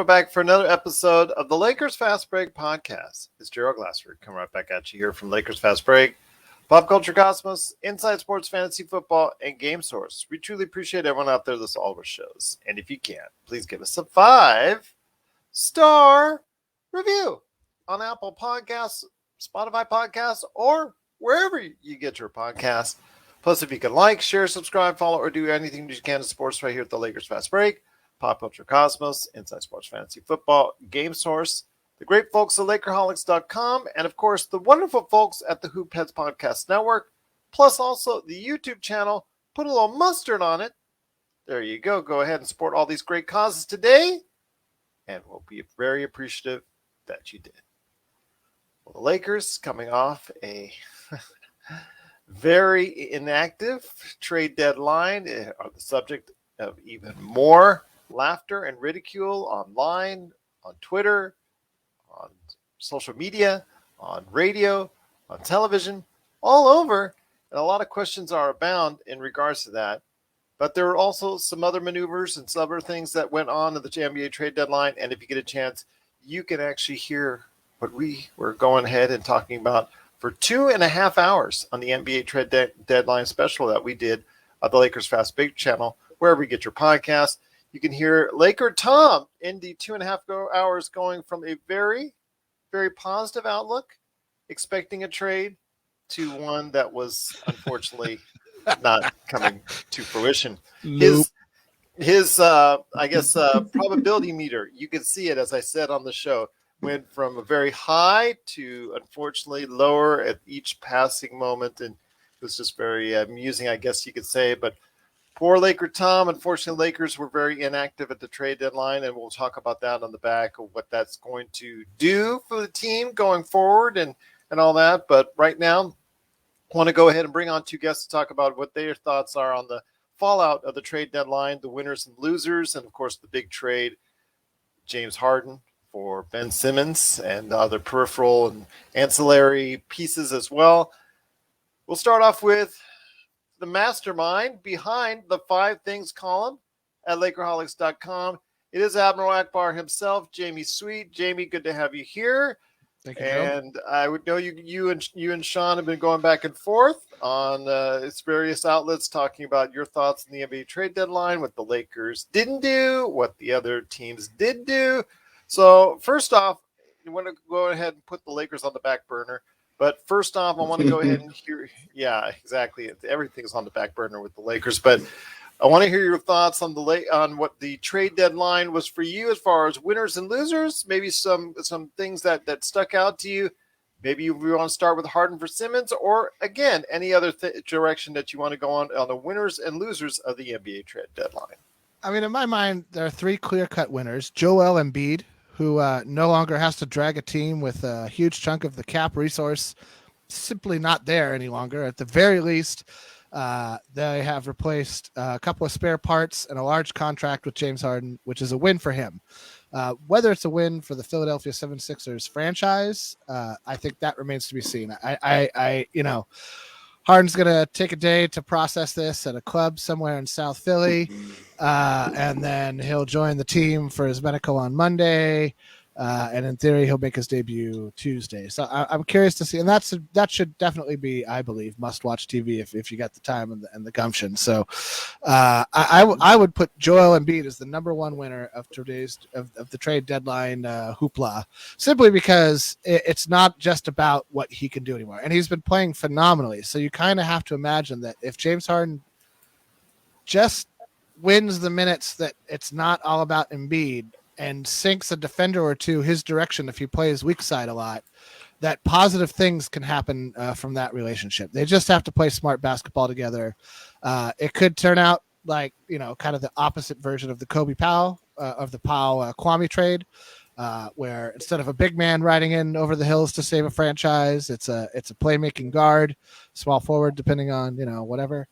we're back for another episode of the Lakers Fast Break podcast. It's Gerald Glassford coming right back at you here from Lakers Fast Break, Pop Culture Cosmos, Inside Sports Fantasy Football, and Game Source. We truly appreciate everyone out there that's all of our shows. And if you can, please give us a 5-star review on Apple Podcasts, Spotify Podcasts, or wherever you get your podcasts. Plus, if you can like, share, subscribe, follow, or do anything you can to support us right here at the Lakers Fast Break, Pop Culture Cosmos, Inside Sports Fantasy Football, Game Source, the great folks at Lakerholics.com, and of course, the wonderful folks at the Hoop Heads Podcast Network, plus also the YouTube channel. Put a little mustard on it. There you go. Go ahead and support all these great causes today, and we'll be very appreciative that you did. Well, the Lakers coming off a very inactive trade deadline are the subject of even more laughter and ridicule online, on Twitter, on social media, on radio, on television, all over. And a lot of questions are abound in regards to that. But there are also some other maneuvers and some other things that went on in the NBA trade deadline. And if you get a chance, you can actually hear what we were going ahead and talking about for 2.5 hours on the NBA trade deadline special that we did at the Lakers Fast Break channel, wherever you get your podcast. You can hear Laker Tom in the 2.5 hours going from a very, very positive outlook, expecting a trade, to one that was unfortunately not coming to fruition. Nope. His probability meter, you can see it, as I said on the show, went from a very high to unfortunately lower at each passing moment. And it was just very amusing, I guess you could say. But poor Laker Tom, unfortunately, Lakers were very inactive at the trade deadline. And we'll talk about that on the back of what that's going to do for the team going forward and all that. But right now, I want to go ahead and bring on two guests to talk about what their thoughts are on the fallout of the trade deadline, the winners and losers, and of course the big trade, James Harden for Ben Simmons and other peripheral and ancillary pieces as well. We'll start off with the mastermind behind the 5 Things column at Lakerholics.com. It is Admiral Akbar himself, Jamie Sweet. Jamie, good to have you here. Thank you, and I would know you and Sean have been going back and forth on its various outlets talking about your thoughts on the NBA trade deadline, what the Lakers didn't do, what the other teams did do. So first off, I want to go ahead and put the Lakers on the back burner. But first off, I want to go ahead and hear, yeah, exactly. Everything's on the back burner with the Lakers. But I want to hear your thoughts on on what the trade deadline was for you as far as winners and losers. Maybe some things that stuck out to you. Maybe you want to start with Harden for Simmons, or again, any other direction that you want to go on the winners and losers of the NBA trade deadline. I mean, in my mind, there are 3 clear-cut winners. Joel Embiid, who no longer has to drag a team with a huge chunk of the cap resource simply not there any longer. At the very least, they have replaced a couple of spare parts and a large contract with James Harden, which is a win for him. Whether it's a win for the Philadelphia 76ers franchise, I think that remains to be seen. Harden's going to take a day to process this at a club somewhere in South Philly, and then he'll join the team for his medical on Monday, and in theory, he'll make his debut Tuesday. So I'm curious to see, and that should definitely be, I believe, must-watch TV if you got the time and the gumption. So I would put Joel Embiid as the number 1 winner of today's of the trade deadline hoopla, simply because it's not just about what he can do anymore, and he's been playing phenomenally. So you kind of have to imagine that if James Harden just wins the minutes, that it's not all about Embiid, and sinks a defender or two his direction if he plays weak side a lot, that positive things can happen from that relationship. They just have to play smart basketball together. It could turn out like, kind of the opposite version of the Kobe Powell, of the Powell-Kwame trade, where instead of a big man riding in over the hills to save a franchise, it's a playmaking guard, small forward, depending on, whatever.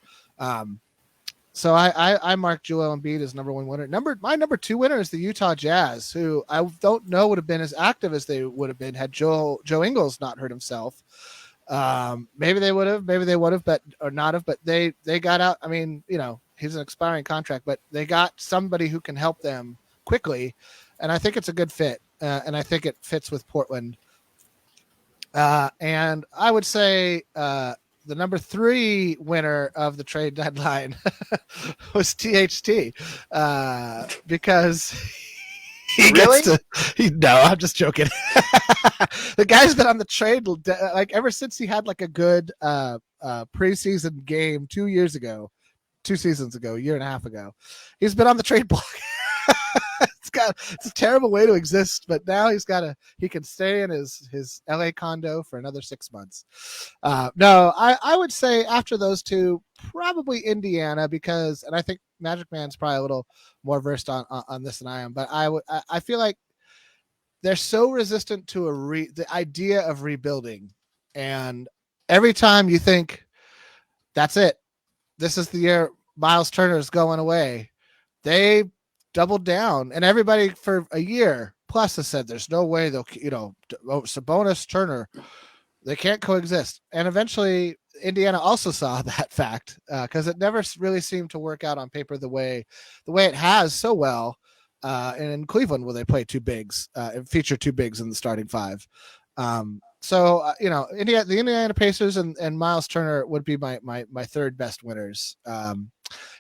So I marked Joel Embiid as number 1 winner. My number 2 winner is the Utah Jazz, who I don't know would have been as active as they would have been had Joe Ingles not hurt himself. Maybe they would have, but they got out. I mean, he's an expiring contract, but they got somebody who can help them quickly. and I think it's a good fit, and I think it fits with Portland. And I would say the number 3 winner of the trade deadline was THT because he Really? gets to. No, I'm just joking. The guy's been on the trade like ever since he had like a good preseason game 2 seasons ago, a year and a half ago. He's been on the trade block. It's a terrible way to exist, but now he can stay in his LA condo for another 6 months. No, I would say after those two, probably Indiana, because, and I think Magicman's probably a little more versed on this than I am, but I feel like they're so resistant to the idea of rebuilding, and every time you think that's it, this is the year Miles Turner is going away, they doubled down, and everybody for a year plus has said there's no way they'll, Sabonis, Turner, they can't coexist. And eventually Indiana also saw that fact because it never really seemed to work out on paper the way it has so well. And in Cleveland, where they play two bigs, and feature two bigs in the starting five. The Indiana Pacers and Miles Turner would be my third best winners.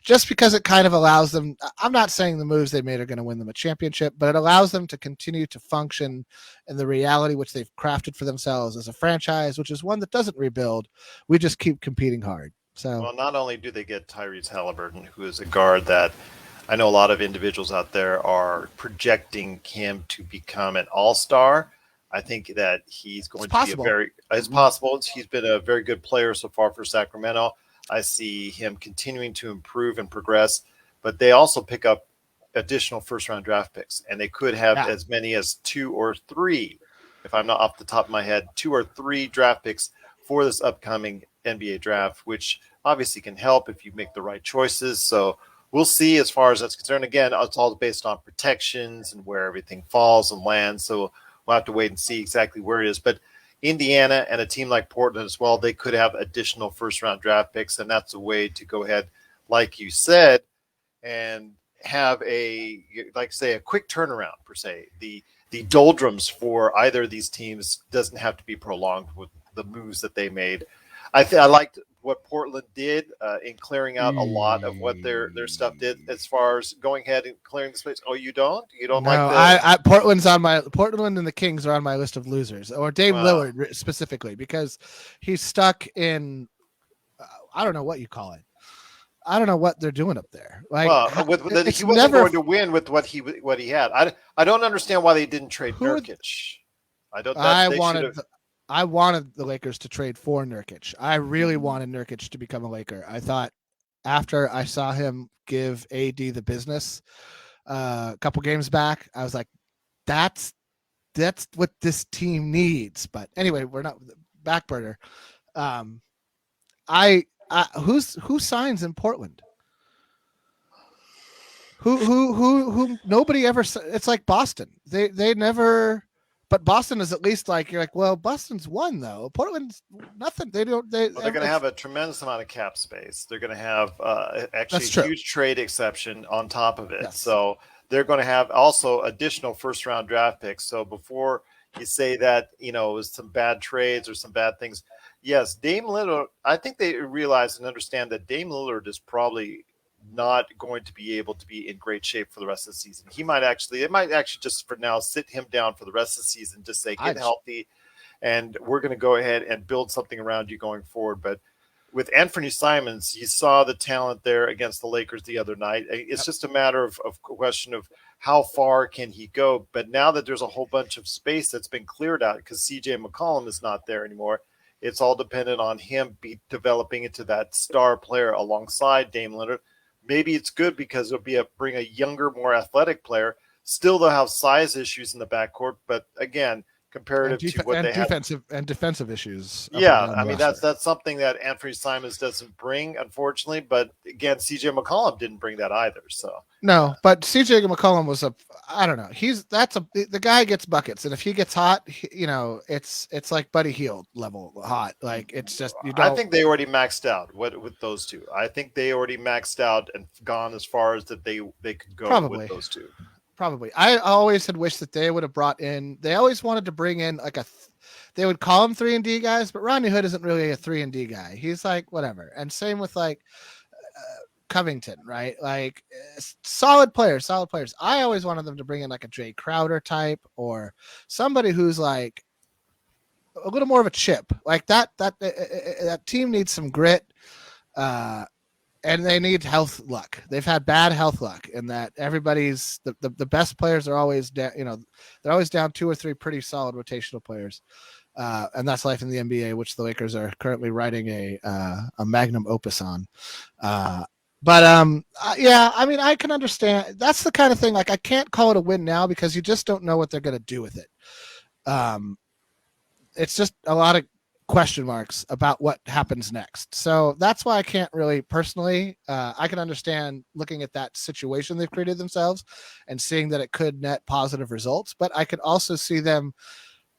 Just because it kind of allows them, I'm not saying the moves they made are going to win them a championship, but it allows them to continue to function in the reality which they've crafted for themselves as a franchise, which is one that doesn't rebuild. We just keep competing hard. So, well, not only do they get Tyrese Halliburton, who is a guard that I know a lot of individuals out there are projecting him to become an all-star. I think that he's going to be it's possible. He's been a very good player so far for Sacramento. I see him continuing to improve and progress, but they also pick up additional first-round draft picks, and they could have as many as 2 or 3, if I'm not off the top of my head, 2 or 3 draft picks for this upcoming NBA draft, which obviously can help if you make the right choices. So we'll see as far as that's concerned. Again, it's all based on protections and where everything falls and lands, so we'll have to wait and see exactly where it is. But Indiana and a team like Portland as well, they could have additional first-round draft picks, and that's a way to go ahead, like you said, and have a quick turnaround, per se. The doldrums for either of these teams doesn't have to be prolonged with the moves that they made. I liked what Portland did in clearing out a lot of what their stuff did as far as going ahead and clearing the space. Oh, you don't? You don't like the Portland and the Kings are on my list of losers, or Dame Lillard specifically, because he's stuck in I don't know what you call it. I don't know what they're doing up there. Like, he wasn't going to win with what he had. I don't understand why they didn't trade Nurkic. I wanted the Lakers to trade for Nurkic. I really wanted Nurkic to become a Laker. I thought after I saw him give AD the business a couple games back, I was like, that's what this team needs. But anyway, we're not back burner. Who signs in Portland? Who nobody ever. It's like Boston. They never. But Boston is at least like, you're like, well, Boston's won though. Portland's nothing. They're going to have a tremendous amount of cap space. They're going to have actually a huge trade exception on top of it. Yes. So they're going to have also additional first round draft picks. So before you say that, it was some bad trades or some bad things. Yes, Dame Lillard, I think they realize and understand that Dame Lillard is probably not going to be able to be in great shape for the rest of the season. It might actually just for now sit him down for the rest of the season, just say get healthy, and we're going to go ahead and build something around you going forward. But with Anthony Simons, you saw the talent there against the Lakers the other night. It's just a matter of question of how far can he go. But now that there's a whole bunch of space that's been cleared out because CJ McCollum is not there anymore, it's all dependent on him developing into that star player alongside Dame Lillard. Maybe it's good because it'll bring a younger, more athletic player. Still, they'll have size issues in the backcourt, but again, comparative to what they had, defensive issues. Yeah, I mean that's something that Anthony Simons doesn't bring, unfortunately. But again, CJ McCollum didn't bring that either. So no, but CJ McCollum was I don't know. The guy gets buckets, and if he gets hot, it's like Buddy Hield level hot. Like it's just I think they already maxed out with those two. I think they already maxed out and gone as far as that they could go with those two. Probably. I always had wished that they would have brought in. They always wanted to bring in like they would call them 3-and-D guys, but Rodney Hood isn't really a 3-and-D guy. He's like whatever. And same with like Covington, right? Like solid players. I always wanted them to bring in like a Jay Crowder type or somebody who's like a little more of a chip. Like that team needs some grit. And they need health luck. They've had bad health luck in that everybody's the best players are always down. They're always down 2 or 3 pretty solid rotational players, and that's life in the NBA, which the Lakers are currently writing a magnum opus on. Yeah, I mean, I can understand. That's the kind of thing. Like, I can't call it a win now because you just don't know what they're going to do with it. It's just a lot of question marks about what happens next. So that's why I can't really personally, I can understand looking at that situation they've created themselves and seeing that it could net positive results. But I could also see them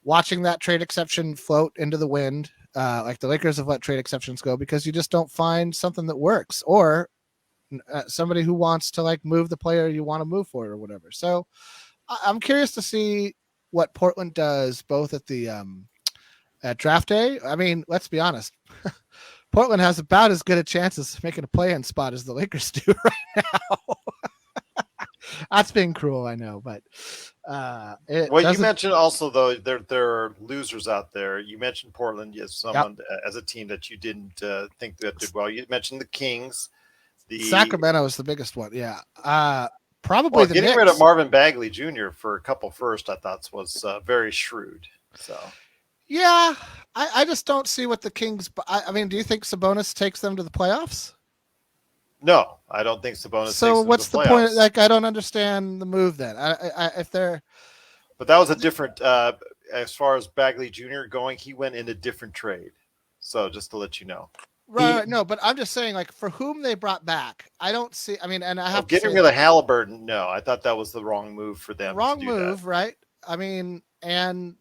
watching that trade exception float into the wind. Like the Lakers have let trade exceptions go because you just don't find something that works or somebody who wants to like move the player you want to move for or whatever. So I'm curious to see what Portland does both at the, at draft day. I mean, let's be honest. Portland has about as good a chance of making a play-in spot as the Lakers do right now. That's being cruel, I know, but you mentioned also though there are losers out there. You mentioned Portland as someone as a team that you didn't think that did well. You mentioned the Kings. Sacramento is the biggest one, yeah. Probably the getting Knicks. rid of Marvin Bagley Jr. for a couple first, I thought was very shrewd. So. Yeah, I just don't see what the Kings. I mean, do you think Sabonis takes them to the playoffs? No, I don't think Sabonis. So what's the point? Like, I don't understand the move then. If they're. But that was a different. As far as Bagley Jr. going, he went in a different trade. So just to let you know. Right. No, but I'm just saying, like, for whom they brought back, I don't see. I mean, and I have getting rid of Halliburton. No, I thought that was the wrong move for them. Wrong move, right? I mean, and.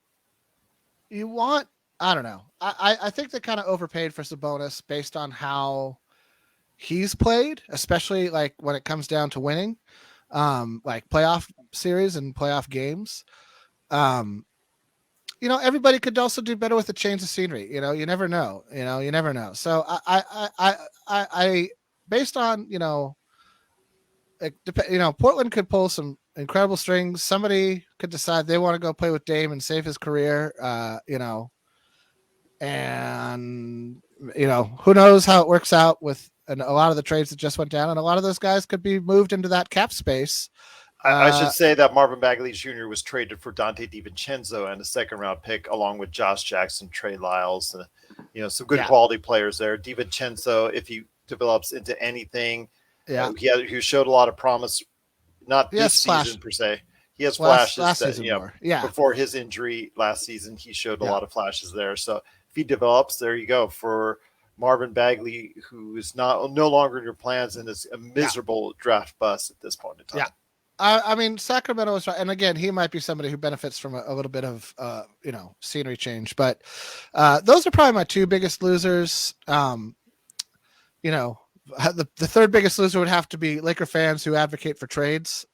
You want, I don't know. I think they kind of overpaid for Sabonis based on how he's played, especially like when it comes down to winning, like playoff series and playoff games. Everybody could also do better with a change of scenery. You never know. You never know. So I based on Portland could pull some incredible strings. Somebody could decide they want to go play with Dame and save his career, and who knows how it works out with a lot of the trades that just went down, and a lot of those guys could be moved into that cap space. I should say that Marvin Bagley Jr. was traded for Dante DiVincenzo and a second-round pick, along with Josh Jackson, Trey Lyles, some good quality players there. DiVincenzo, if he develops into anything, he showed a lot of promise. Not this season per se. He has flashes. Last season before his injury last season, he showed a lot of flashes there. So if he develops, there you go for Marvin Bagley, who is no longer in your plans and is a miserable draft bust at this point in time. Yeah. I mean, Sacramento is right. And again, he might be somebody who benefits from a little bit of, scenery change. But those are probably my two biggest losers. The third biggest loser would have to be Laker fans who advocate for trades.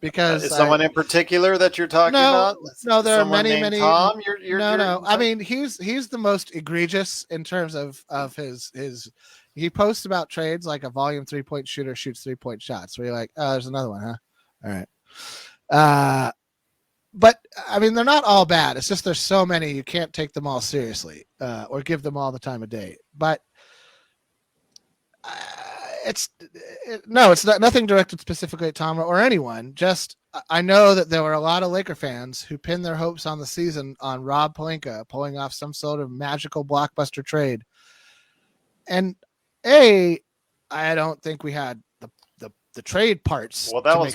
Because is someone in particular that you're talking about? No, there are many. Tom, no. I mean, he's the most egregious in terms of his. He posts about trades like a volume 3-point shooter shoots 3-point shots. Where you're like, oh, there's another one, huh? All right. But I mean, they're not all bad. It's just there's so many you can't take them all seriously or give them all the time of day. But it's not nothing directed specifically at Tom or anyone. Just I know that there were a lot of Laker fans who pinned their hopes on the season on Rob Pelinka pulling off some sort of magical blockbuster trade. And I don't think we had the trade parts. Well, that was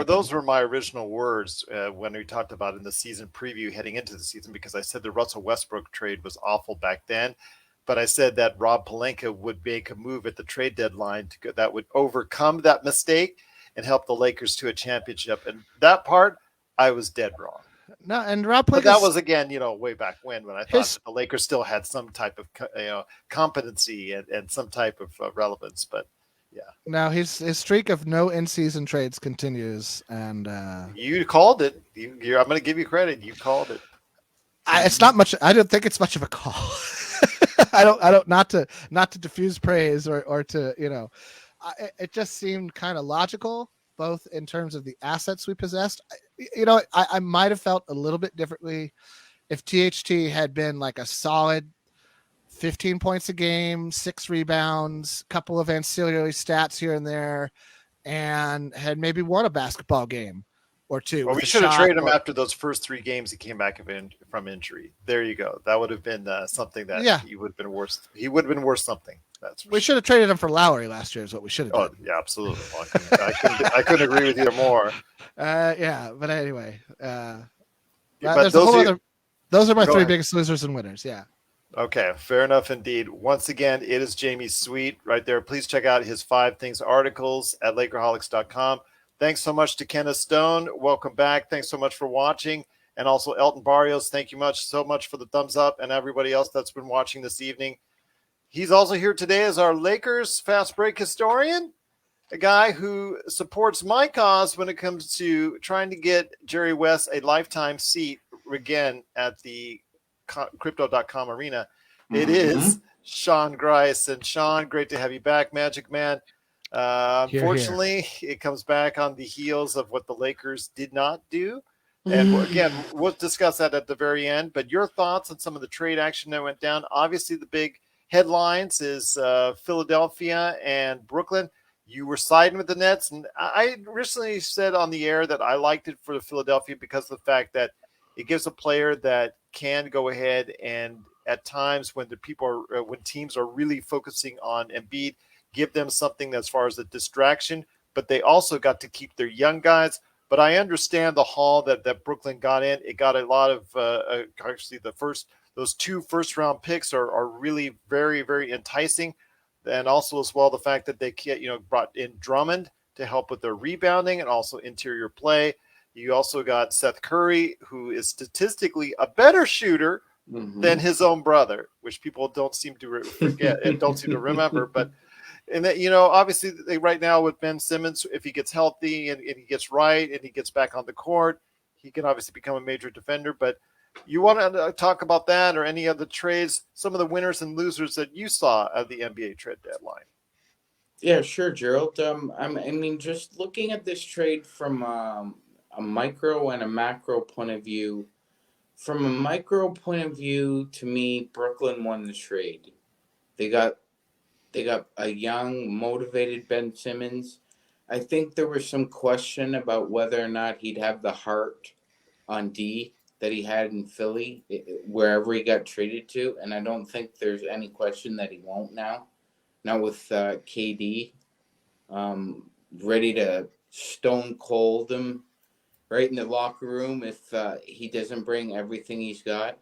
those were my original words when we talked about in the season preview heading into the season, because I said the Russell Westbrook trade was awful back then. But I said that Rob Pelinka would make a move at the trade deadline that would overcome that mistake and help the Lakers to a championship. And that part, I was dead wrong. No, and Rob Pelinka. But that was again, way back when I thought that the Lakers still had some type of competency and some type of relevance. But Now his streak of no in-season trades continues, and You called it. I'm going to give you credit. You called it. it's not much. I don't think it's much of a call. I don't not to diffuse praise or to it just seemed kind of logical, both in terms of the assets we possessed. I might have felt a little bit differently if THT had been like a solid 15 points a game, 6 rebounds, couple of ancillary stats here and there, and had maybe won a basketball game or two. Well, we should have traded him after those first 3 games he came back from injury. There you go. That would have been something that he would have been worth. He would have been worth something. We should have traded him for Lowry last year is what we should have done. Oh, yeah, absolutely. Well, I couldn't agree with you more. But anyway. But those are my 3 biggest losers and winners. Yeah. Okay, fair enough indeed. Once again, it is Jamie Sweet right there. Please check out his 5 Things articles at Lakerholics.com. Thanks so much to Kenneth Stone. Welcome back. Thanks so much for watching. And also Elton Barrios, thank you so much for the thumbs up, and everybody else that's been watching this evening. He's also here today as our Lakers fast break historian, a guy who supports my cause when it comes to trying to get Jerry West a lifetime seat again at the Crypto.com arena. It is Sean Grice. And Sean, great to have you back, Magicman. Unfortunately, it comes back on the heels of what the Lakers did not do. And again, we'll discuss that at the very end. But your thoughts on some of the trade action that went down. Obviously, the big headlines is Philadelphia and Brooklyn. You were siding with the Nets. And I recently said on the air that I liked it for the Philadelphia because of the fact that it gives a player that can go ahead and at times when when teams are really focusing on Embiid, give them something as far as a distraction, but they also got to keep their young guys. But I understand the haul that Brooklyn got in. It got a lot of actually those 2 first-round picks are really very, very enticing. And also as well the fact that they brought in Drummond to help with their rebounding and also interior play. You also got Seth Curry, who is statistically a better shooter than his own brother, which people don't seem to forget and don't seem to remember. But and that obviously right now with Ben Simmons, if he gets healthy and he gets right and he gets back on the court, he can obviously become a major defender. But you want to talk about that or any other trades, some of the winners and losers that you saw at the NBA trade deadline? Yeah, sure, Gerald. I mean, just looking at this trade from a micro and a macro point of view. From a micro point of view, to me, Brooklyn won the trade. They got a young, motivated Ben Simmons. I think there was some question about whether or not he'd have the heart on D that he had in Philly, wherever he got traded to, and I don't think there's any question that he won't now. Now with KD, ready to stone cold him right in the locker room if he doesn't bring everything he's got.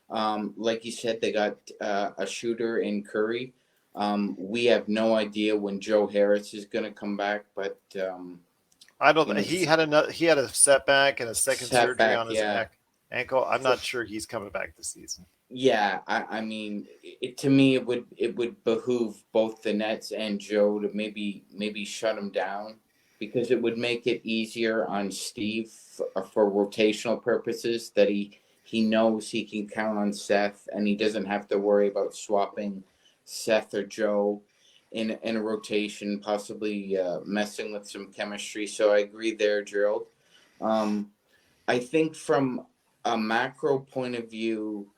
Like you said, they got a shooter in Curry. We have no idea when Joe Harris is going to come back, but I don't know. He had a setback and a second surgery on his ankle. I'm not sure he's coming back this season. Yeah, I mean, to me, it would behoove both the Nets and Joe to maybe shut him down, because it would make it easier on Steve for rotational purposes, that he knows he can count on Seth and he doesn't have to worry about swapping Seth or Joe in a rotation, possibly messing with some chemistry. So I agree there, Gerald. I think from a macro point of view,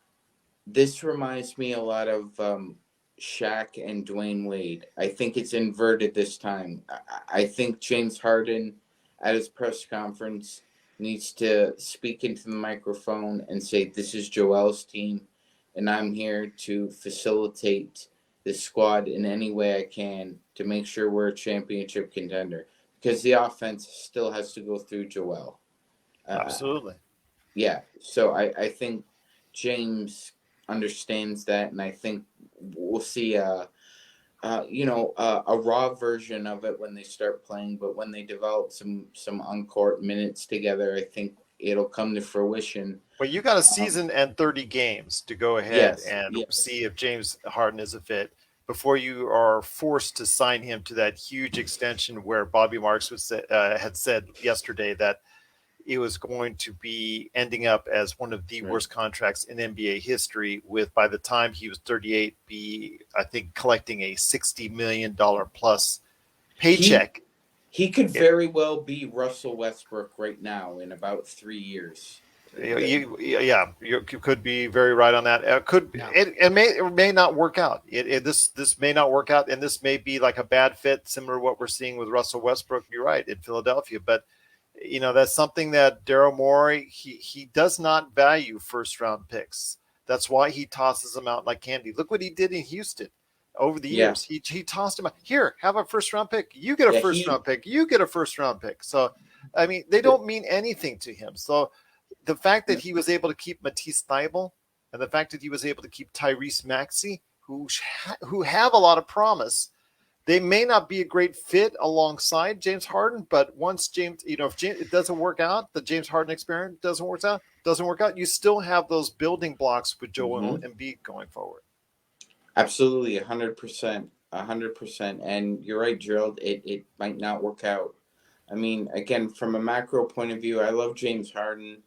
this reminds me a lot of Shaq and Dwayne Wade. I think it's inverted this time. I think James Harden at his press conference needs to speak into the microphone and say, this is Joel's team, and I'm here to facilitate this squad in any way I can to make sure we're a championship contender, because the offense still has to go through Joel. Absolutely. Yeah, so I think James understands that, and I think we'll see a raw version of it when they start playing, but when they develop some on-court minutes together, I think it'll come to fruition. Well, you got a season and 30 games to go ahead and see if James Harden is a fit. before you are forced to sign him to that huge extension where Bobby Marks had said yesterday that it was going to be ending up as one of the worst contracts in NBA history, with by the time he was 38, I think collecting a $60 million plus paycheck. He could very well be Russell Westbrook right now in about 3 years. You could be very right on that. It may not work out. This may not work out, and this may be like a bad fit, similar to what we're seeing with Russell Westbrook. You're right, in Philadelphia, but that's something that Daryl Morey he does not value first round picks. That's why he tosses them out like candy. Look what he did in Houston over the years. He tossed them out. Here, have a first round pick. You get a first round pick. You get a first round pick. So, I mean, they don't mean anything to him. So, the fact that he was able to keep Matisse Thybulle and the fact that he was able to keep Tyrese Maxey, who have a lot of promise, they may not be a great fit alongside James Harden, but once if it doesn't work out, the James Harden experiment doesn't work out, you still have those building blocks with Joel Embiid going forward. Absolutely, 100%, 100%. And you're right, Gerald, it might not work out. I mean, again, from a macro point of view, I love James Harden.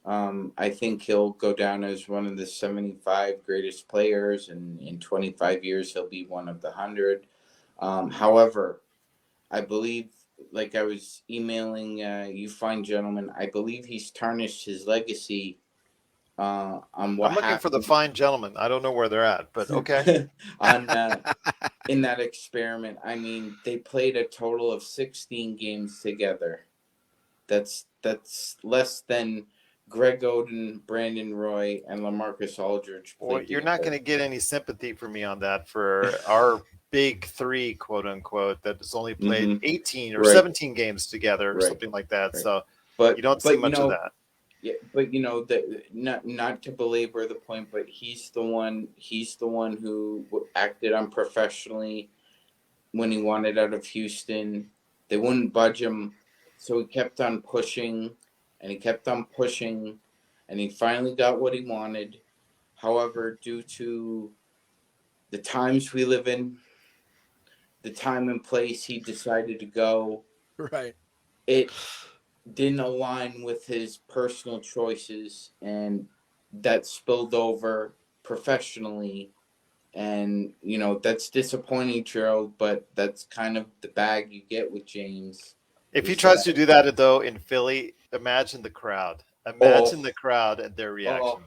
I think he'll go down as one of the 75 greatest players, and in 25 years, he'll be one of the 100. However, I believe, like I was emailing you fine gentlemen, I believe he's tarnished his legacy on what I'm looking for the fine gentlemen. I don't know where they're at, but okay. In that experiment, I mean, they played a total of 16 games together. That's less than Greg Oden, Brandon Roy, and LaMarcus Aldridge. Well, you're not going to get any sympathy from me on that for our big three, quote unquote, that has only played 18 or 17 games together or something like that. So you don't see much of that. Yeah, but not to belabor the point, but he's the one who acted unprofessionally when he wanted out of Houston. They wouldn't budge him, so he kept on pushing. And he kept on pushing, and he finally got what he wanted. However, due to the times we live in, the time and place he decided to go, it didn't align with his personal choices, and that spilled over professionally. And, that's disappointing, Gerald, but that's kind of the bag you get with James. If he tries to do that, though, in Philly, imagine the crowd. Imagine the crowd and their reaction.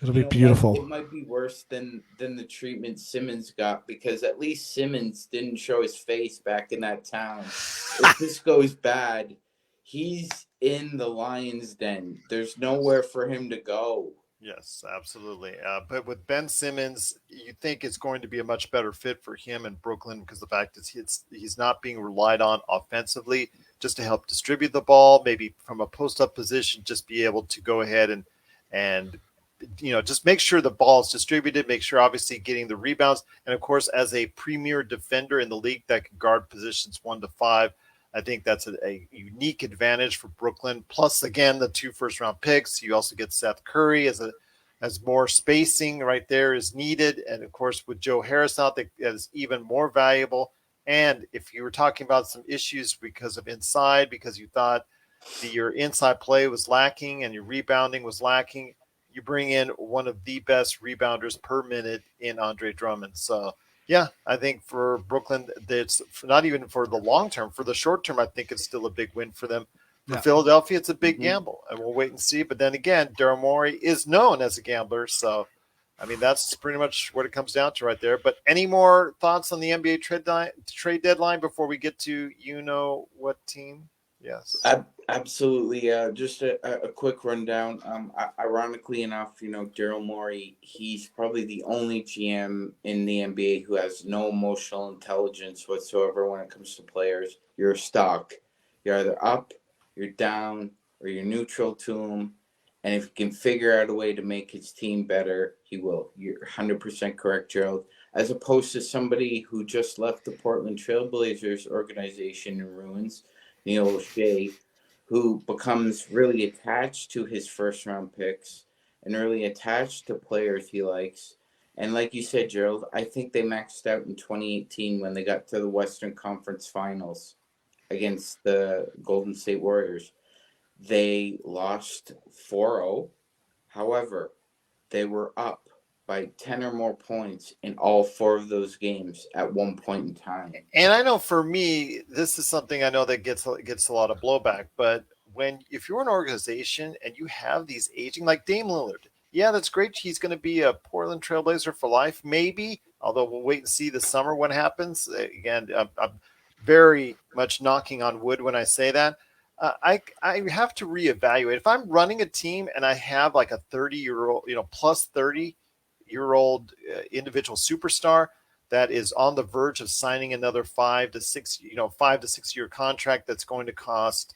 It'll be beautiful. It might be worse than the treatment Simmons got, because at least Simmons didn't show his face back in that town. If this goes bad, he's in the lion's den. There's nowhere for him to go. Yes, absolutely. But with Ben Simmons, you think it's going to be a much better fit for him in Brooklyn, because the fact is he's not being relied on offensively just to help distribute the ball, maybe from a post-up position, just be able to go ahead and just make sure the ball is distributed, make sure obviously getting the rebounds. And of course, as a premier defender in the league that can guard positions 1 to 5, I think that's a unique advantage for Brooklyn. Plus, again, the 2 first-round picks. You also get Seth Curry as more spacing right there is needed. And, of course, with Joe Harris out, that is even more valuable. And if you were talking about some issues because of inside, because you thought your inside play was lacking and your rebounding was lacking, you bring in one of the best rebounders per minute in Andre Drummond. So, yeah, I think for Brooklyn, it's not even for the long term. For the short term, I think it's still a big win for them. For Philadelphia, it's a big gamble, and we'll wait and see. But then again, Daryl Morey is known as a gambler, so I mean that's pretty much what it comes down to right there. But any more thoughts on the NBA trade deadline before we get to what team? Yes, absolutely. Just a quick rundown. Ironically enough, Daryl Morey, he's probably the only GM in the NBA who has no emotional intelligence whatsoever when it comes to players. You're a stock. You're either up, you're down, or you're neutral to him. And if he can figure out a way to make his team better, he will. You're 100% correct, Gerald. As opposed to somebody who just left the Portland Trailblazers organization in ruins, Neil O'Shea, who becomes really attached to his first-round picks and really attached to players he likes, And like you said, Gerald, I think they maxed out in 2018 when they got to the Western Conference Finals against the Golden State Warriors. They lost 4-0. However, they were up by 10 or more points in all 4 of those games at one point in time. And I know for me, this is something I know that gets a lot of blowback. But if you're an organization and you have these aging, like Dame Lillard, yeah, that's great. He's going to be a Portland Trailblazer for life, maybe. Although we'll wait and see this summer what happens. Again, I'm very much knocking on wood when I say that. I have to reevaluate. If I'm running a team and I have like a 30-year-old, plus 30-year-old individual superstar that is on the verge of signing another 5 to 6 year contract that's going to cost,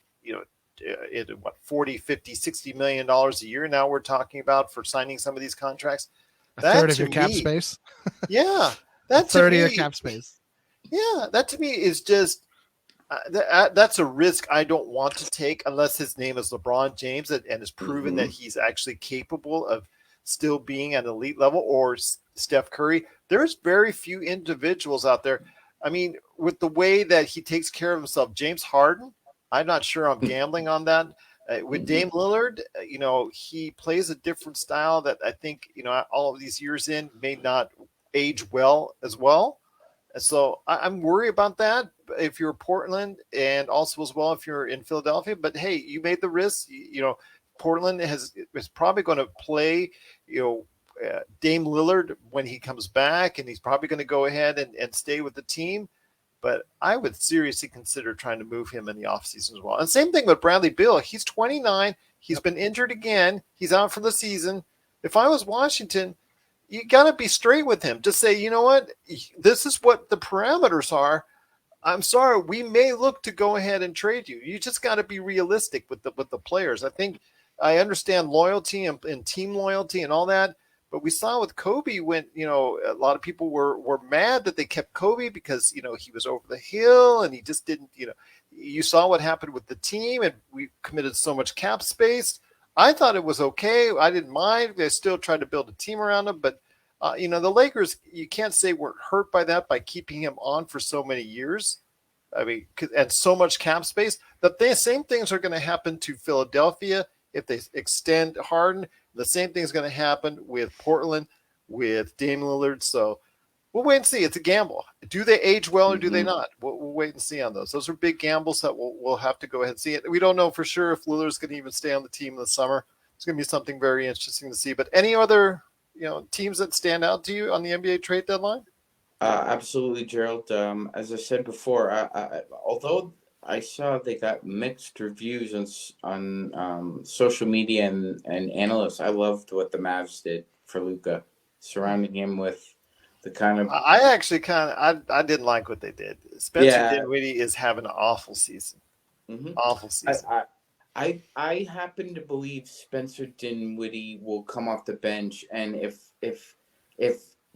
40, 50, $60 million a year. Now we're talking about for signing some of these contracts. A third of your cap space. Yeah. That's 30 of cap space. Yeah. That to me is just, that's a risk I don't want to take unless his name is LeBron James and has proven that he's actually capable of still being at an elite level, or Steph Curry. There's very few individuals out there. I mean, with the way that he takes care of himself, James Harden, I'm not sure I'm gambling on that. With Dame Lillard, he plays a different style that I think, all of these years in may not age well as well. So I'm worried about that if you're Portland, and also as well if you're in Philadelphia. But hey, you made the risk. Portland is probably going to play, Dame Lillard when he comes back, and he's probably going to go ahead and stay with the team. But I would seriously consider trying to move him in the offseason as well. And same thing with Bradley Beal. He's 29. He's been injured again. He's out for the season. If I was Washington, you got to be straight with him. Just say, you know what? This is what the parameters are. I'm sorry. We may look to go ahead and trade you. You just got to be realistic with the players. I understand loyalty and team loyalty and all that. But we saw with Kobe when, a lot of people were mad that they kept Kobe because, he was over the hill and he just didn't, you saw what happened with the team, and we committed so much cap space. I thought it was okay. I didn't mind. They still tried to build a team around him. But, the Lakers, you can't say we're hurt by that by keeping him on for so many years. I mean, and so much cap space. The same things are going to happen to Philadelphia if they extend Harden. The same thing is going to happen with Portland, with Dame Lillard. So we'll wait and see. It's a gamble. Do they age well or do they not? We'll wait and see on those. Those are big gambles that we'll have to go ahead and see. We don't know for sure if Lillard's going to even stay on the team in the summer. It's going to be something very interesting to see. But any other teams that stand out to you on the NBA trade deadline? Absolutely, Gerald. As I said before, although I saw they got mixed reviews on social media and analysts, I loved what the Mavs did for Luka, surrounding him with the kind of. I actually I didn't like what they did. Spencer Dinwiddie is having an awful season. Awful season. I happen to believe Spencer Dinwiddie will come off the bench, and if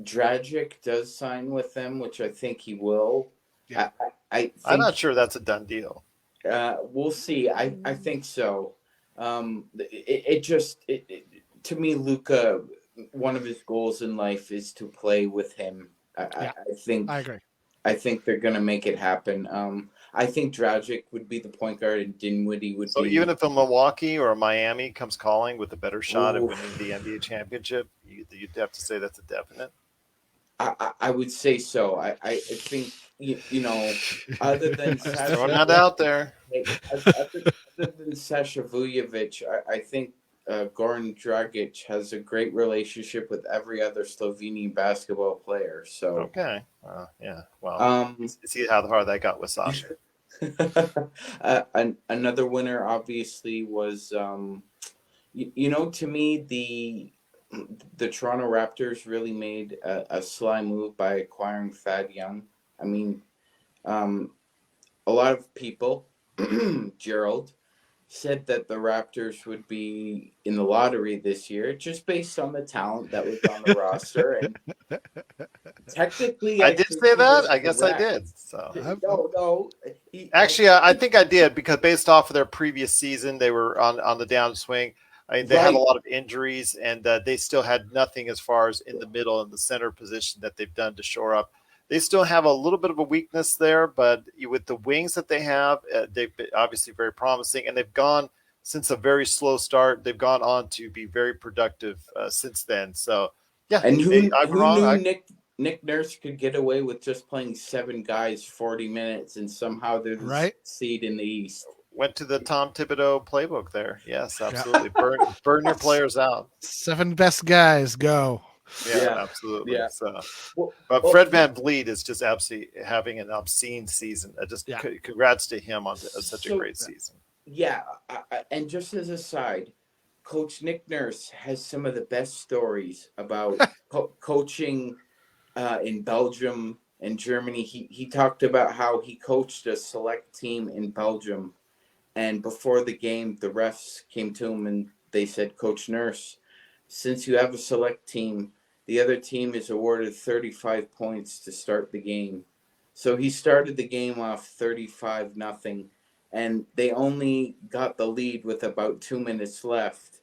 Dragic does sign with them, which I think he will, I'm not sure that's a done deal. We'll see. I think so. To me, Luka, one of his goals in life is to play with him. I agree. I think they're going to make it happen. I think Dragic would be the point guard, and Dinwiddie would be. So even if a Milwaukee or a Miami comes calling with a better shot at winning the NBA championship, you'd have to say that's a definite. I would say so. I think other than throwing that out there, other than Sasha Vujovic, I think Goran Dragic has a great relationship with every other Slovenian basketball player. So okay, yeah. Well, see how hard that got with Sasha. Another winner, obviously, was to me the Toronto Raptors really made a sly move by acquiring Thad Young. I mean, a lot of people, Gerald, said that the Raptors would be in the lottery this year just based on the talent that was on the roster. And technically, I did say that. I guess I did. So no. Actually, I think I did because based off of their previous season, they were on the downswing. I mean, they had a Right. lot of injuries, and they still had nothing as far as in the middle and the center position that they've done to shore up. They still have a little bit of a weakness there, but with the wings that they have, they've been obviously very promising, and they've gone since a very slow start. They've gone on to be very productive since then. So, yeah, And I'm who knew wrong. Nick Nurse could get away with just playing 7 guys 40 minutes and somehow they're the Right. seed in the East. Went to the Tom Thibodeau playbook there. Yes, Yeah. absolutely. Burn your players out. 7 best guys go. Yeah, Yeah. absolutely. Yeah. So, Well, but Fred Van Vliet is just absolutely having an obscene season. Yeah. Congrats to him on such a So- great season. yeah, and just as a side, Coach Nick Nurse has some of the best stories about coaching in Belgium and Germany. He talked about how he coached a select team in Belgium, and before the game, the refs came to him and they said, Coach Nurse, since you have a select team, the other team is awarded 35 points to start the game. So he started the game off 35-0, and they only got the lead with about 2 minutes left.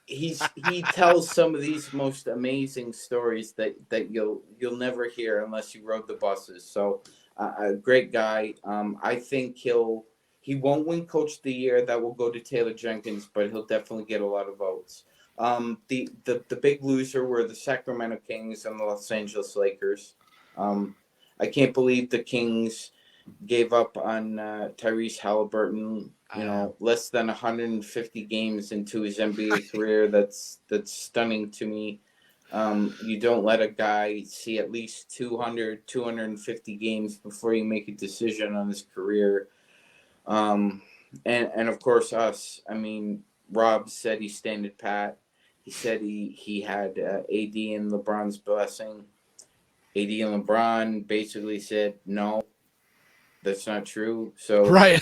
He tells some of these most amazing stories that you'll never hear unless you rode the buses. So a great guy. I think he won't win Coach of the Year. That will go to Taylor Jenkins, but he'll definitely get a lot of votes. The big loser were the Sacramento Kings and the Los Angeles Lakers. I can't believe the Kings gave up on Tyrese Halliburton. Less than 150 games into his NBA career. That's stunning to me. You don't let a guy see at least 250 games before you make a decision on his career. And of course us. I mean, Rob said he standed pat. He said he had AD and LeBron's blessing. AD and LeBron basically said, no, that's not true. So Right.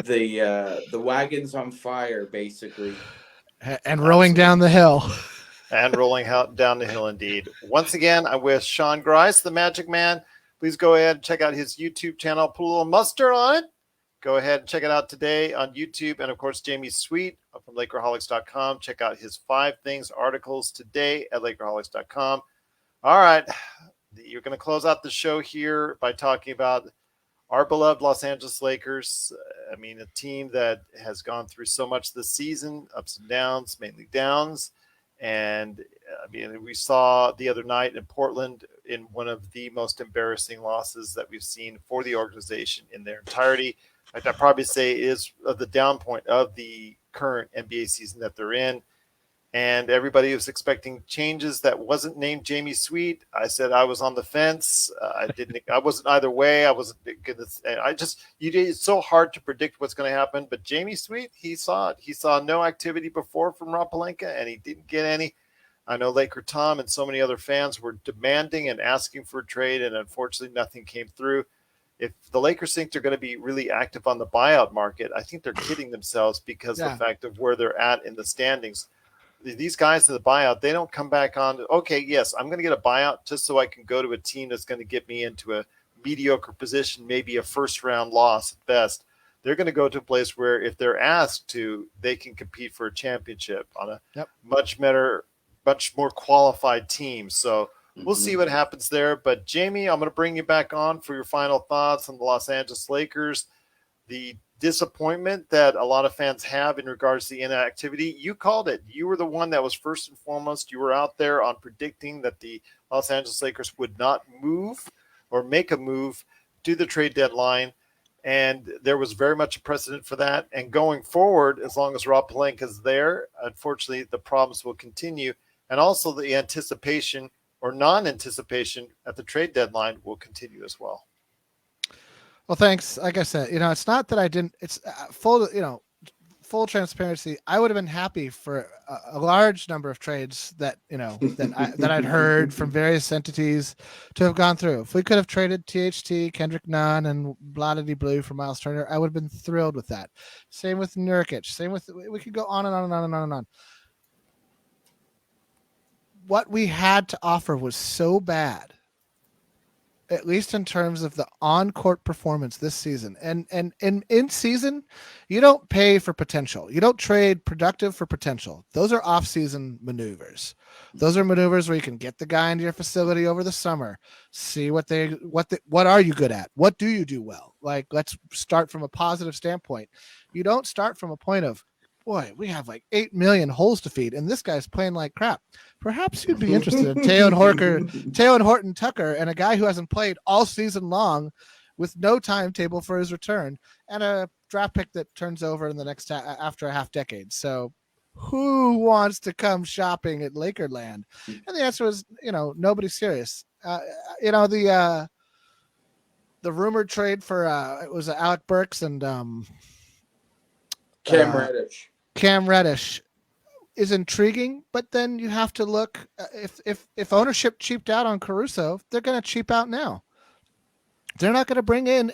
the wagon's on fire, basically. And rolling down the hill. And rolling down the hill indeed. Once again, I wish Sean Grice, the Magic Man. Please go ahead and check out his YouTube channel. Put a little mustard on it. Go ahead and check it out today on YouTube. And, of course, Jamie Sweet from Lakerholics.com. Check out his 5 Things articles today at Lakerholics.com. All right. You're going to close out the show here by talking about our beloved Los Angeles Lakers. I mean, a team that has gone through so much this season, ups and downs, mainly downs. And, I mean, we saw the other night in Portland in one of the most embarrassing losses that we've seen for the organization in their entirety. I'd probably say is the down point of the current NBA season that they're in. And everybody was expecting changes that wasn't named Jamie Sweet. I said I was on the fence. I wasn't either way. I wasn't gonna. It's so hard to predict what's going to happen. But Jamie Sweet, he saw it. He saw no activity before from Rob Pelinka, and he didn't get any. I know Laker Tom and so many other fans were demanding and asking for a trade, and unfortunately, nothing came through. If the Lakers think they're going to be really active on the buyout market, I think they're kidding themselves because of the fact of where they're at in the standings. These guys in the buyout, they don't come back on. Okay, yes, I'm going to get a buyout just so I can go to a team that's going to get me into a mediocre position, maybe a first-round loss at best. They're going to go to a place where if they're asked to, they can compete for a championship on a much more qualified team. So we'll see what happens there. But, Jamie, I'm going to bring you back on for your final thoughts on the Los Angeles Lakers. The disappointment that a lot of fans have in regards to the inactivity, you called it. You were the one that was first and foremost. You were out there on predicting that the Los Angeles Lakers would not move or make a move to the trade deadline. And there was very much a precedent for that. And going forward, as long as Rob Pelinka is there, unfortunately, the problems will continue. And also the anticipation or non-anticipation at the trade deadline will continue as well. Well, thanks. Like I said, it's not that I didn't. It's full transparency. I would have been happy for a large number of trades that that I'd heard from various entities to have gone through. If we could have traded THT, Kendrick Nunn, and Bloody Blue for Miles Turner, I would have been thrilled with that. Same with Nurkic. Same with, we could go on and on and on and on and on. What we had to offer was so bad at least in terms of the on-court performance this season. And in season, you don't pay for potential. You don't trade productive for potential. Those are off-season maneuvers. Those are maneuvers where you can get the guy into your facility over the summer, see what are you good at? What do you do well? Like, let's start from a positive standpoint. You don't start from a point of, boy, we have like 8 million holes to feed, and this guy's playing like crap. Perhaps you'd be interested in Taylor Horton Tucker, and a guy who hasn't played all season long with no timetable for his return, and a draft pick that turns over in the next after a half decade. So who wants to come shopping at Lakerland? And the answer was, nobody's serious. The rumored trade for it was Alec Burks and Cam Reddish is intriguing, but then you have to look if ownership cheaped out on Caruso, they're going to cheap out now. They're not going to bring in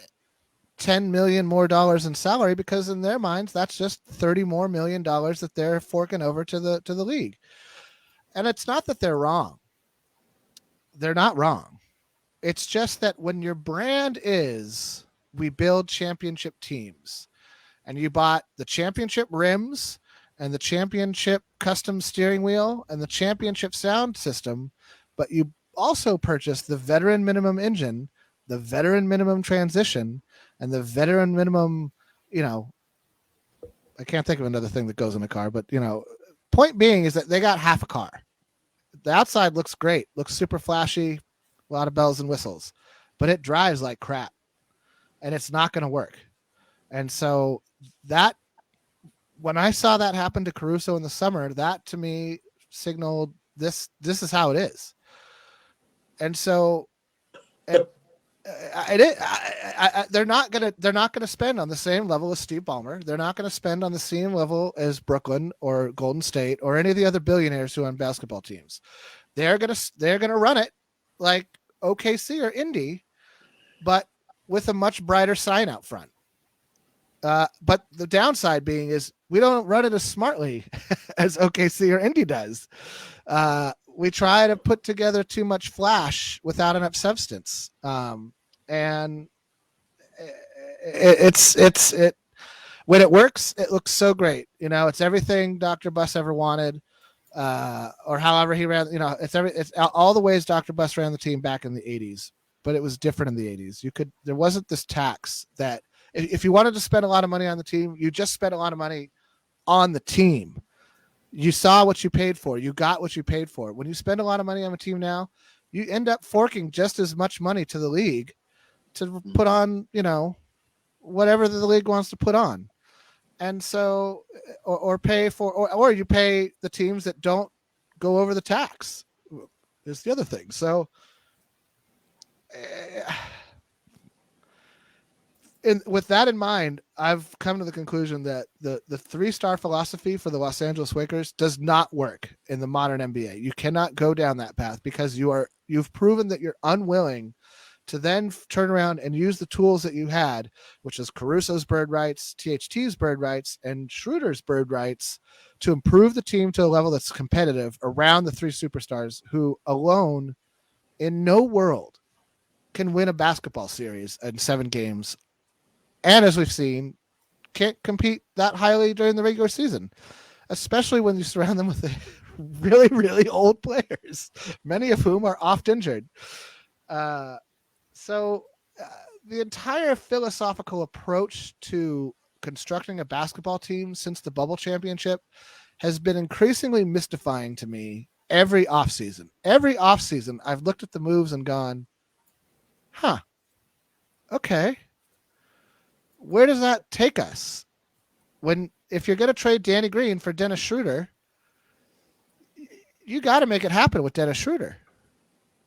$10 million more in salary, because in their minds that's just $30 more million that they're forking over to the league. And it's not that they're wrong. They're not wrong. It's just that when your brand is we build championship teams, and you bought the championship rims and the championship custom steering wheel and the championship sound system, but you also purchased the veteran minimum engine, the veteran minimum transition, and the veteran minimum, I can't think of another thing that goes in a car, but, point being is that they got half a car. The outside looks great, looks super flashy, a lot of bells and whistles, but it drives like crap, and it's not going to work. And so that, when I saw that happen to Caruso in the summer, that to me signaled this is how it is. And so they're not gonna spend on the same level as Steve Ballmer. They're not going to spend on the same level as Brooklyn or Golden State or any of the other billionaires who own basketball teams. They're gonna run it like OKC or Indy, but with a much brighter sign out front. But the downside being is we don't run it as smartly as OKC or Indy does. We try to put together too much flash without enough substance. And it when it works, it looks so great. It's everything Dr. Buss ever wanted, or however he ran. It's all the ways Dr. Buss ran the team back in the 80s, but it was different in the 80s. There wasn't this tax that if you wanted to spend a lot of money on the team, you just spent a lot of money on the team. You saw what you paid for. You got what you paid for. When you spend a lot of money on a team now, you end up forking just as much money to the league to put on, whatever the league wants to put on. And so, or pay for, or you pay the teams that don't go over the tax is the other thing. So, with that in mind, I've come to the conclusion that the 3-star philosophy for the Los Angeles Lakers does not work in the modern NBA. You cannot go down that path because you've proven that you're unwilling to then turn around and use the tools that you had, which is Caruso's bird rights, THT's bird rights, and Schroeder's bird rights, to improve the team to a level that's competitive around the 3 superstars who alone in no world can win a basketball series in 7 games. And as we've seen, can't compete that highly during the regular season, especially when you surround them with really, really old players, many of whom are oft injured. So the entire philosophical approach to constructing a basketball team since the bubble championship has been increasingly mystifying to me every offseason. Every offseason, I've looked at the moves and gone, okay. Where does that take us? If you're going to trade Danny Green for Dennis Schroeder, you got to make it happen with Dennis Schroeder.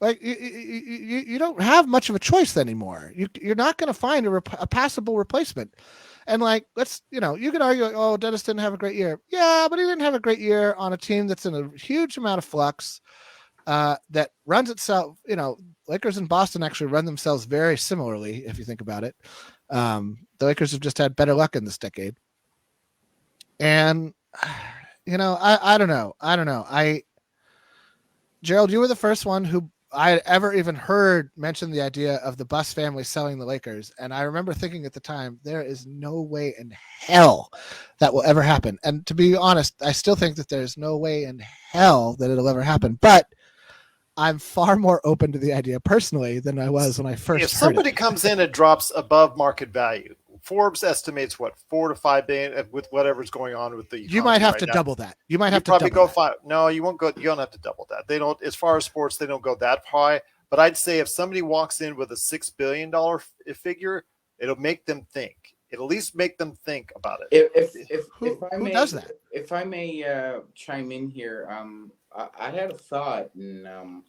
Like you don't have much of a choice anymore. You're not going to find a passable replacement. And you can argue, oh, Dennis didn't have a great year. Yeah, but he didn't have a great year on a team that's in a huge amount of flux, that runs itself. Lakers and Boston actually run themselves very similarly, if you think about it. The Lakers have just had better luck in this decade. And, I don't know. Gerald, you were the first one who I had ever even heard mention the idea of the Buss family selling the Lakers. And I remember thinking at the time, there is no way in hell that will ever happen. And to be honest, I still think that there's no way in hell that it'll ever happen. But I'm far more open to the idea personally than I was when I first If heard somebody it. comes in and drops above market value, Forbes estimates what, 4 to 5 billion with whatever's going on with the You might economy have right to now. double that. You might You have to probably double go that. 5. No, you won't go. You don't have to double that. They don't. As far as sports, they don't go that high. But I'd say if somebody walks in with a $6 billion figure, it'll make them think. It'll at least make them think about it. Who does that? If I may chime in here, I had a thought, and I'm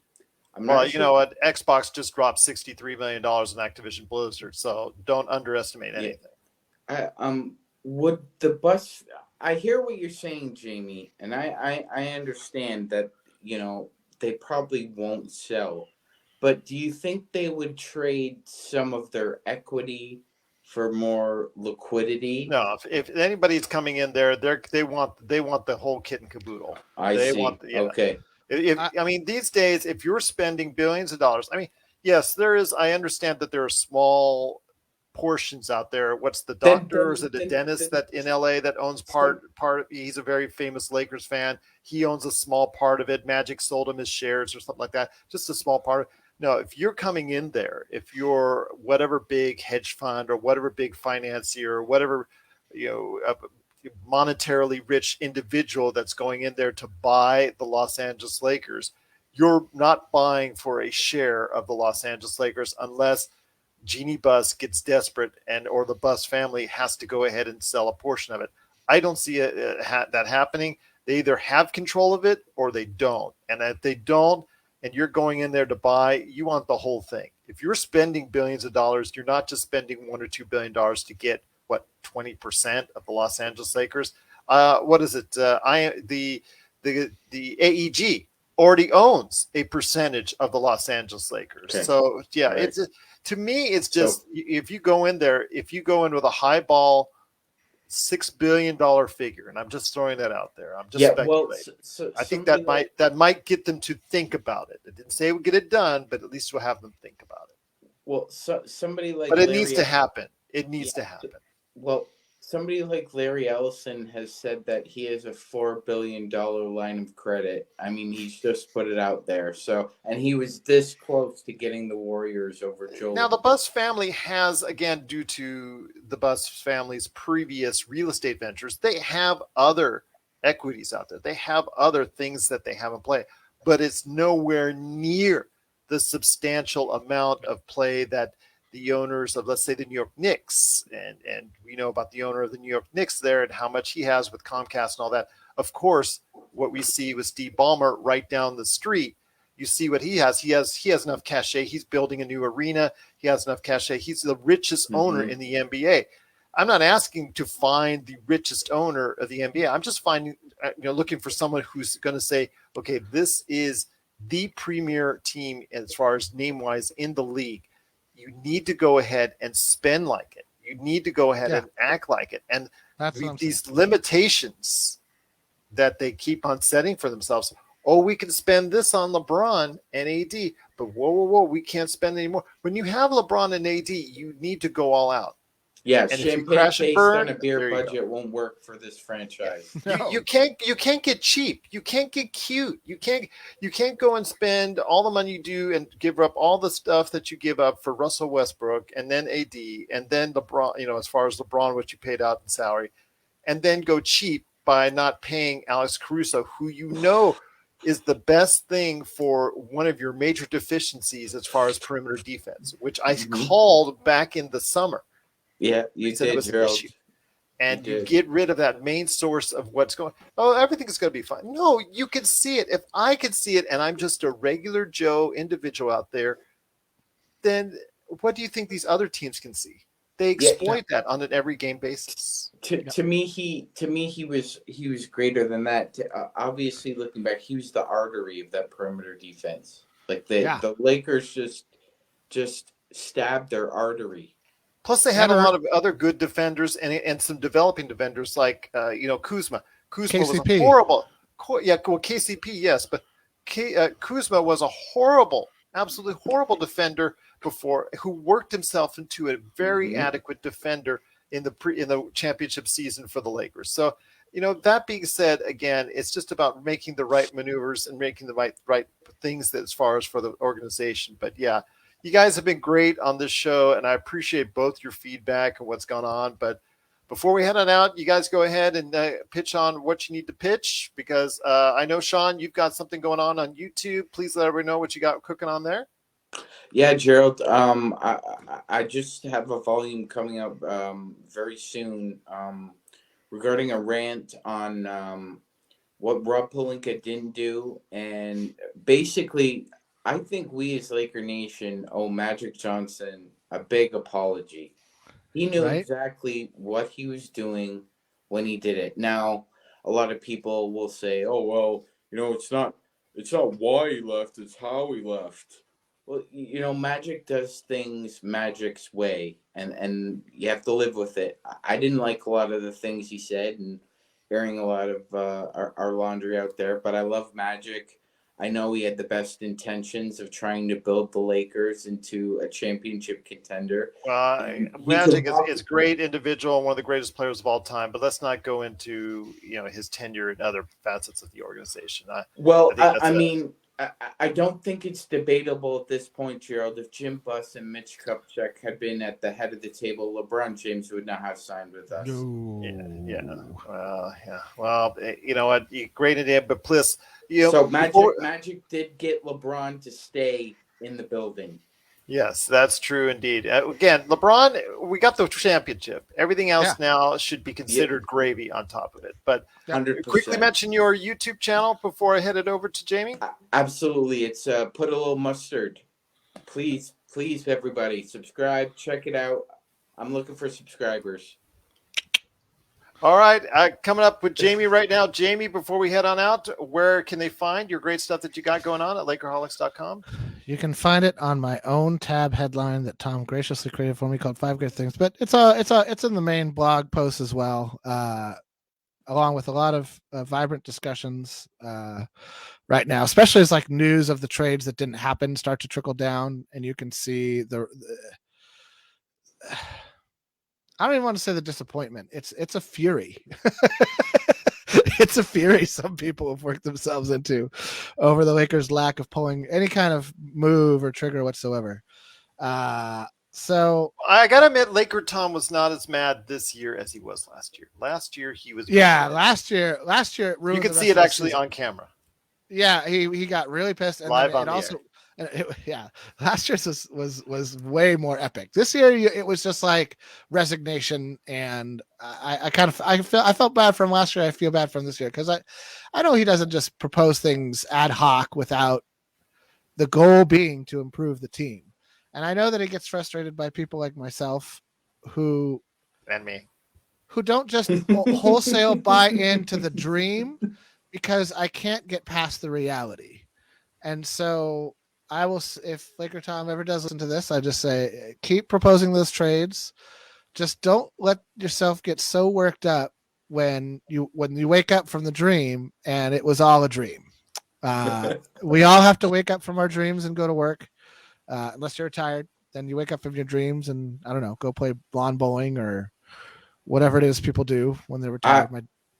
Well, not you sure. know what? Xbox just dropped $63 million in Activision Blizzard, so don't underestimate anything. Would the Buss? I hear what you're saying, Jamie, and I understand that they probably won't sell, but do you think they would trade some of their equity for more liquidity? No, if anybody's coming in there, they want the whole kit and caboodle. I They see. want Okay. I mean, these days, if you're spending billions of dollars, I mean, yes, there is. I understand that there are small portions out there. What's the doctor? Or is it a dentist that in LA that owns part? He's a very famous Lakers fan. He owns a small part of it. Magic sold him his shares or something like that. Just a small part. No, if you're coming in there, if you're whatever big hedge fund or whatever big financier or whatever, monetarily rich individual that's going in there to buy the Los Angeles Lakers, you're not buying for a share of the Los Angeles Lakers unless Jeannie Buss gets desperate or the Buss family has to go ahead and sell a portion of it. I don't see that happening. They either have control of it or they don't. And if they don't, and you're going in there to buy, you want the whole thing. If you're spending billions of dollars, you're not just spending $1 or $2 billion to get 20% of the Los Angeles Lakers. What is it? The AEG already owns a percentage of the Los Angeles Lakers. Okay. So yeah, right. To me, it's just if you go in there, if you go in with a high ball $6 billion figure, and I'm just throwing that out there. I'm just speculating. Well, I think that might get them to think about it. I didn't say we'll get it done, but at least we'll have them think about it. Well, somebody like but it needs to happen. It needs to happen. Well, somebody like Larry Ellison has said that he has a $4 billion line of credit. I mean, he's just put it out there. So, and he was this close to getting the Warriors over Joel. Now, the Buss family has, again, due to the Buss family's previous real estate ventures, they have other equities out there. They have other things that they have in play, but it's nowhere near the substantial amount of play that the owners of, let's say, the New York Knicks, and we know about the owner of the New York Knicks there and how much he has with Comcast and all that. Of course, what we see with Steve Ballmer right down the street, you see what he has. He has enough cachet. He's building a new arena. He has enough cachet. He's the richest owner in the NBA. I'm not asking to find the richest owner of the NBA. I'm just looking for someone who's going to say, okay, this is the premier team as far as name-wise in the league. You need to go ahead and spend like it. You need to go ahead and act like it. And these limitations that they keep on setting for themselves. Oh, we can spend this on LeBron and AD, but whoa, we can't spend anymore. When you have LeBron and AD, you need to go all out. Yeah, and champagne based on a beer budget won't work for this franchise. Yeah. No. You can't get cheap. You can't get cute. You can't go and spend all the money you do and give up all the stuff that you give up for Russell Westbrook and then AD and then LeBron, as far as LeBron, what you paid out in salary, and then go cheap by not paying Alex Caruso, who is the best thing for one of your major deficiencies as far as perimeter defense, which I called back in the summer. Yeah, you did, Gerald. And you get rid of that main source of what's going on. Oh, everything's going to be fine. No, you can see it. If I could see it and I'm just a regular Joe individual out there, then what do you think these other teams can see? They exploit that on an every game basis. To me, he was greater than that. Obviously, looking back, he was the artery of that perimeter defense. Like the Lakers just stabbed their artry. Plus, they had a lot of other good defenders and some developing defenders like Kuzma. Kuzma KCP. was a horrible. KCP, yes, but Kuzma was a horrible absolutely horrible defender before, who worked himself into a very adequate defender in the championship season for the Lakers. So, that being said, again, it's just about making the right maneuvers and making the right things as far as for the organization. But yeah, you guys have been great on this show, and I appreciate both your feedback and what's gone on. But before we head on out, you guys go ahead and pitch on what you need to pitch, because I know, Sean, you've got something going on YouTube. Please let everybody know what you got cooking on there. Yeah, Gerald. I just have a volume coming up very soon regarding a rant on what Rob Pelinka didn't do, and basically, I think we as Laker Nation owe Magic Johnson a big apology. He knew exactly what he was doing when he did it. Now, a lot of people will say, "Oh, well, it's not why he left; it's how he left." Well, Magic does things Magic's way, and you have to live with it. I didn't like a lot of the things he said, and airing a lot of our laundry out there, but I love Magic. I know he had the best intentions of trying to build the Lakers into a championship contender. Magic is a great individual, one of the greatest players of all time, but let's not go into his tenure and other facets of the organization. I don't think it's debatable at this point, Gerald. If Jim Buss and Mitch Kupchak had been at the head of the table, LeBron James would not have signed with us. No. Yeah. Well, you know what? Great idea, but please, So Magic did get LeBron to stay in the building. Yes, that's true indeed. Again, LeBron, we got the championship. Everything else now should be considered gravy on top of it. But 100%. Quickly mention your YouTube channel before I head it over to Jamie. Absolutely. It's Put a Little Mustard. Please, everybody, subscribe. Check it out. I'm looking for subscribers. All right, coming up with Jamie right now. Jamie, before we head on out, where can they find your great stuff that you got going on at Lakerholics.com? You can find it on my own tab headline that Tom graciously created for me called 5 Great Things, but it's in the main blog post as well, along with a lot of vibrant discussions right now, especially as like news of the trades that didn't happen start to trickle down, and you can see the I don't even want to say the disappointment. It's a fury. It's a fury some people have worked themselves into over the Lakers' lack of pulling any kind of move or trigger whatsoever. So I gotta admit, Laker Tom was not as mad this year as he was last year. Last year he was. Last year it ruined. You could see it actually on camera. Yeah, he got really pissed. And live on the air. Last year's was way more epic. This year it was just like resignation, and I felt bad from last year. I feel bad from this year because I know he doesn't just propose things ad hoc without the goal being to improve the team, and I know that he gets frustrated by people like myself who don't just wholesale buy into the dream because I can't get past the reality, and so. I will, if Laker Tom ever does listen to this, I just say, keep proposing those trades. Just don't let yourself get so worked up when you wake up from the dream and it was all a dream. We all have to wake up from our dreams and go to work. Unless you're retired, then you wake up from your dreams and, I don't know, go play lawn bowling or whatever it is people do when they're retired.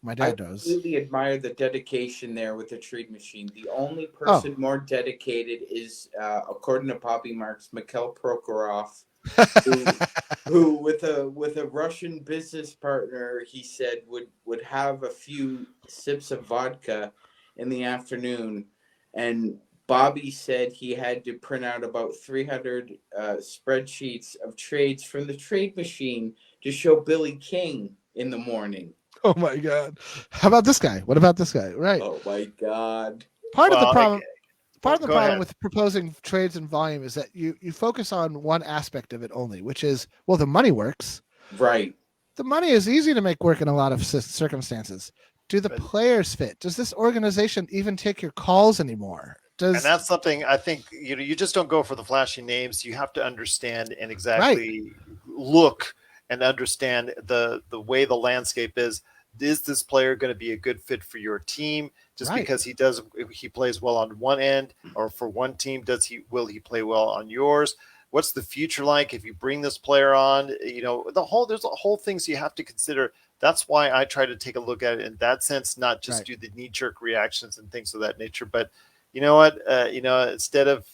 My dad does. I really admire the dedication there with the trade machine. The only person more dedicated is, according to Poppy Marks, Mikhail Prokhorov, who with a Russian business partner, he said would have a few sips of vodka in the afternoon, and Bobby said he had to print out about 300 spreadsheets of trades from the trade machine to show Billy King in the morning. Oh my God! How about this guy? What about this guy? Right. Oh my God! Part of the problem with proposing trades and volume is that you focus on one aspect of it only, which is, well, the money works. Right. The money is easy to make work in a lot of circumstances. Do the players fit? Does this organization even take your calls anymore? And that's something I think you just don't go for the flashy names. You have to understand and exactly look and understand the way the landscape is. is this player going to be a good fit for your team? Just Right. because he plays well on one end or for one team, will he play well on yours? What's the future like if you bring this player on? There's a whole things you have to consider. That's why I try to take a look at it in that sense, not just do the knee-jerk reactions and things of that nature. But you know what? Instead of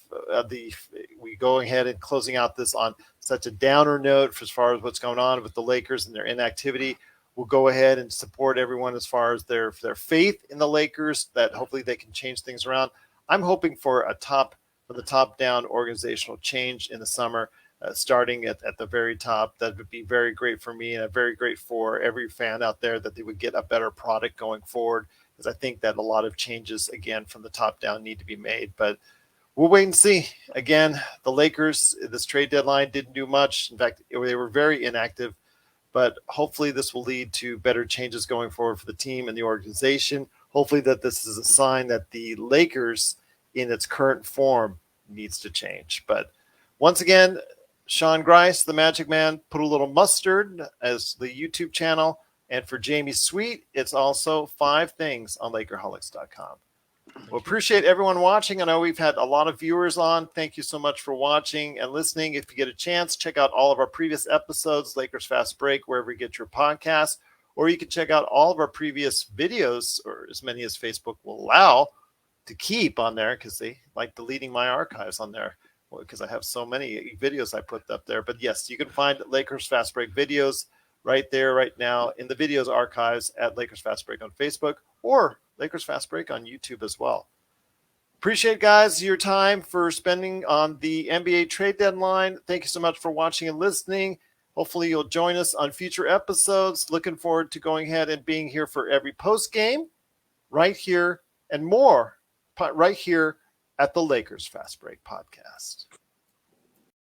we go ahead and closing out this on such a downer note as far as what's going on with the Lakers and their inactivity, we'll go ahead and support everyone as far as their faith in the Lakers, that hopefully they can change things around. I'm hoping for from the top down organizational change in the summer, starting at the very top. That would be very great for me and very great for every fan out there, that they would get a better product going forward, because I think that a lot of changes, again, from the top down need to be made. But we'll wait and see. Again, the Lakers, this trade deadline didn't do much. In fact, they were very inactive. But hopefully this will lead to better changes going forward for the team and the organization. Hopefully that this is a sign that the Lakers in its current form needs to change. But once again, Sean Grice, the Magic Man, put a little mustard as the YouTube channel. And for Jamie Sweet, it's also 5 Things on Lakerholics.com. Well, appreciate everyone watching. I know we've had a lot of viewers on. Thank you so much for watching and listening. If you get a chance, check out all of our previous episodes, Lakers Fast Break, wherever you get your podcasts, or you can check out all of our previous videos, or as many as Facebook will allow to keep on there, because they like deleting my archives on there, because I have so many videos I put up there. But yes, you can find Lakers Fast Break videos right there, right now, in the videos archives at Lakers Fast Break on Facebook, or Lakers Fast Break on YouTube as well. Appreciate, guys, your time for spending on the NBA trade deadline. Thank you so much for watching and listening. Hopefully you'll join us on future episodes. Looking forward to going ahead and being here for every post game right here and more right here at the Lakers Fast Break podcast.